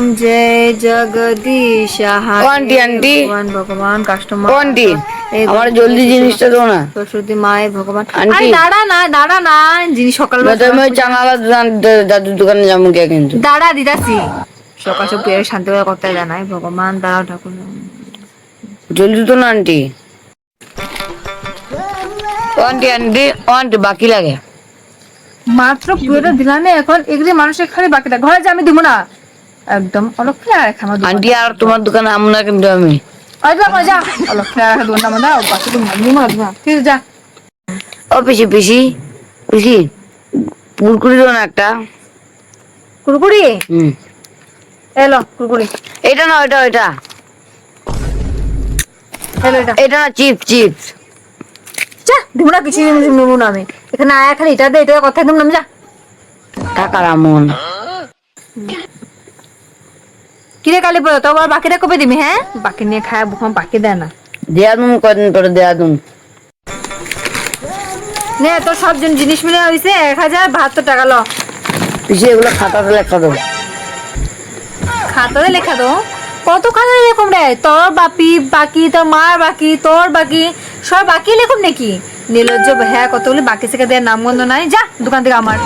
ओम जय Jagdish aunty aunty भगवान भगवान कास्टमर आंटी আমার জলদি জিনিসটা দাও না सरस्वती माए भगवान आंटी दाड़ा ना जिनिस सकाल না তো আমি চানালা দাদুর দোকানে যাবো কে কিন্তু दाड़ा दिदासी সকাল সব পেয়ে শান্তি করে করতে দেয় নাই ভগবান দাঁড়াও ঠাকুর জলদি তো না আন্টি আন্টি আন্টি আন্টি বাকি লাগে মাত্র পুরোটা দিলাম এখন এগুলি মানুষের খালি বাকি থাকে ঘরে যে আমি দিব না একদম অলক্ষে আর খামা আন্টি আর তোমার দোকানে আমু না কিন্তু আমি আইলা মজা অলক্ষে আর দোনা মজা বাকি তো মানি মারবা ঠিক যা ও পিসি পিসি পিসি কুরকুরি দাও না একটা কুরকুরি হুম এলো কুরকুরি এটা না এটা এটা এলো এটা এটা না চিপস চিপস যা দিব না কিছু নেবো না আমি এখানে আয়া খালি এটা দে এটা কথা একদম নাম যা টাকার আমন কিরে কালি পড়ো তো আবার বাকিটা কবে দিবি হ্যাঁ বাকি নিয়ে খায় বুকম বাকি দেয় না দেয়া তুমি কদিন পরে দেয়া তুমি নে তোর সব জিনিস মিলে হইছে 1072 টাকা ল পিসি এগুলো খাতাতে লেখা দাও খাতাতে লেখা দো কত খাতা এরকম রে তোর বাপি বাকি তোর মার বাকি তোর বাকি সব বাকি লেখুন নাকি নির্লজ্জ হ্যাঁ কতগুলি বাকি থেকে দেওয়ার নাম গন্ধ নাই যা দোকান থেকে আমার